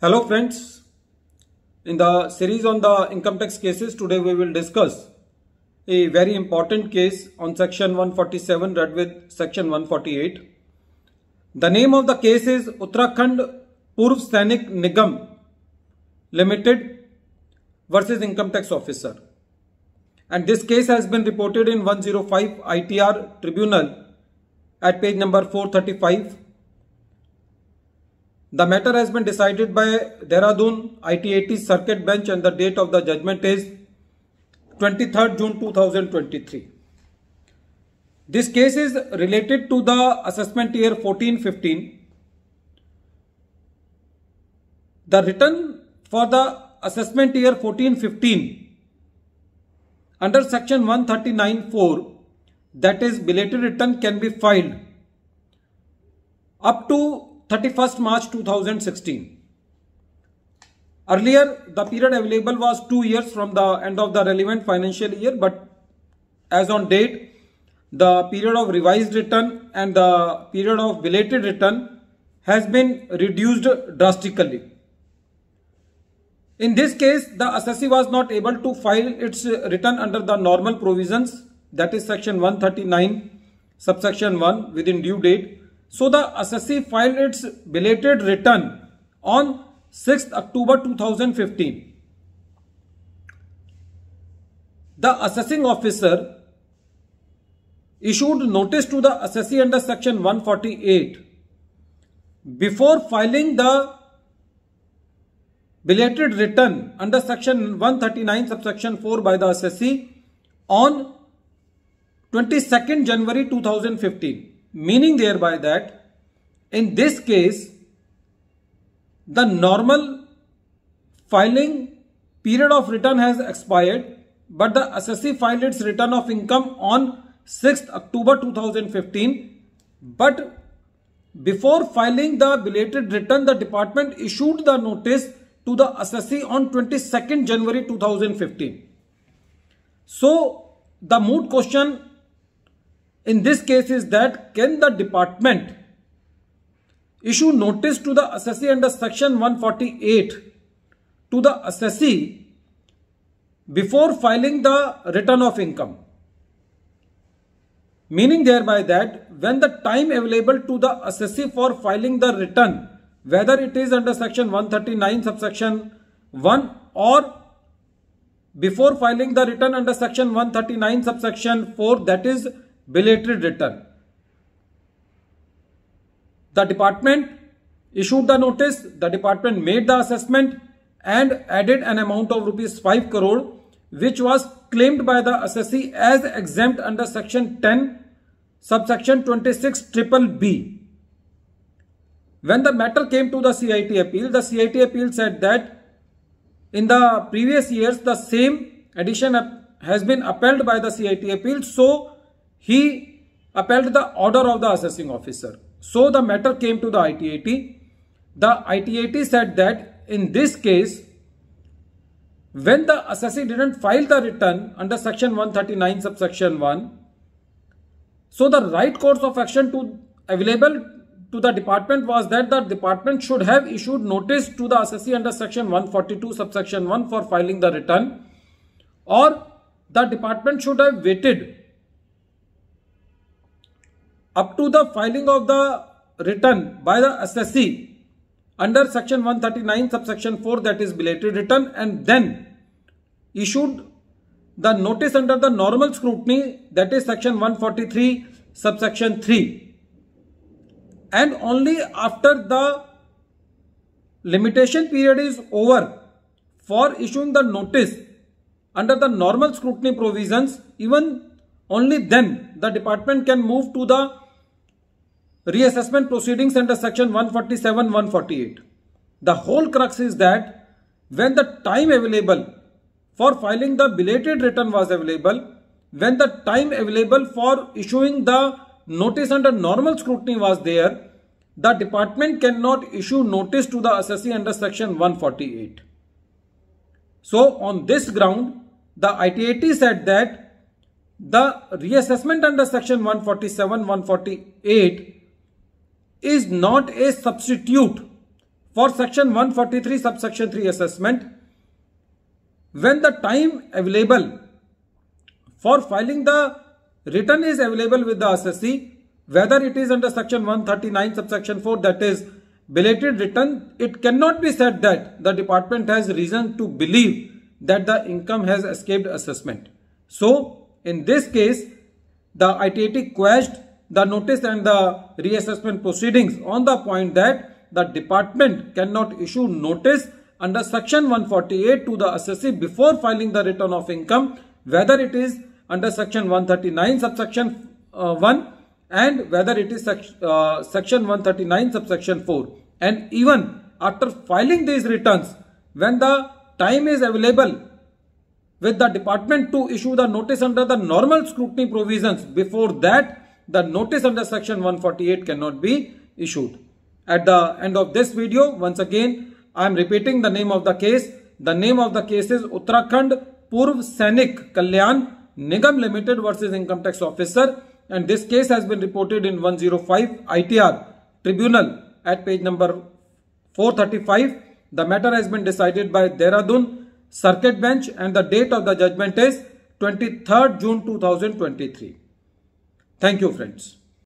Hello friends, in the series on the income tax cases, today we will discuss a very important case on section 147 read with section 148. The name of the case is Uttarakhand Purv Sainik Nigam Limited versus Income Tax Officer. And this case has been reported in 105 ITR Tribunal at page number 435. The matter has been decided by Dehradun IT80 Circuit Bench and the date of the judgment is 23rd June 2023. This case is related to the assessment year 14-15. The return for the assessment year 14-15 under section 139(4), that is belated return, can be filed up to 31st March 2016. Earlier, the period available was 2 years from the end of the relevant financial year, but as on date, the period of revised return and the period of belated return has been reduced drastically. In this case, the assessee was not able to file its return under the normal provisions, that is section 139 subsection 1 within due date. So the assessee filed its belated return on 6th October 2015. The assessing officer issued notice to the assessee under section 148 before filing the belated return under section 139 subsection 4 by the assessee on 22nd January 2015. Meaning thereby that in this case, the normal filing period of return has expired, but the assessee filed its return of income on 6th October 2015. But before filing the belated return, the department issued the notice to the assessee on 22nd January 2015. So the moot question in this case is that can the department issue notice to the assessee under section 148 to the assessee before filing the return of income? Meaning thereby that when the time available to the assessee for filing the return, whether it is under section 139 subsection 1 or before filing the return under section 139 subsection 4, that is belated return, the department issued the notice, the department made the assessment and added an amount of rupees 5 crore which was claimed by the assessee as exempt under section 10 subsection 26 triple B. When the matter came to the CIT appeal, the CIT appeal said that in the previous years the same addition has been upheld by the CIT appeal, so he upheld the order of the assessing officer. So the matter came to the IT80. The IT80 said that in this case, when the assessee didn't file the return under section 139 subsection 1, so the right course of action available to the department was that the department should have issued notice to the assessee under section 142 subsection 1 for filing the return, or the department should have waited up to the filing of the return by the assessee under section 139 subsection 4, that is belated return, and then issued the notice under the normal scrutiny, that is section 143 subsection 3. And only after the limitation period is over for issuing the notice under the normal scrutiny provisions, even only then the department can move to the reassessment proceedings under section 147, 148. The whole crux is that when the time available for filing the belated return was available, when the time available for issuing the notice under normal scrutiny was there, the department cannot issue notice to the assessee under section 148. So on this ground, the IT80 said that the reassessment under section 147, 148 is not a substitute for section 143 subsection 3 assessment, when the time available for filing the return is available with the assessee, whether it is under section 139 subsection 4, that is belated return, it cannot be said that the department has reason to believe that the income has escaped assessment. So in this case, the ITAT quashed the notice and the reassessment proceedings on the point that the department cannot issue notice under section 148 to the assessee before filing the return of income, whether it is under section 139 subsection 1 and whether it is section 139 subsection 4. And even after filing these returns, when the time is available with the department to issue the notice under the normal scrutiny provisions, before that the notice under section 148 cannot be issued. At the end of this video, once again I am repeating the name of the case. The name of the case is Uttarakhand Purv Sainik Kalyan Nigam Limited versus Income Tax Officer, and this case has been reported in 105 ITR Tribunal at page number 435. The matter has been decided by Dehradun Circuit Bench and the date of the judgment is 23rd June 2023. Thank you, friends.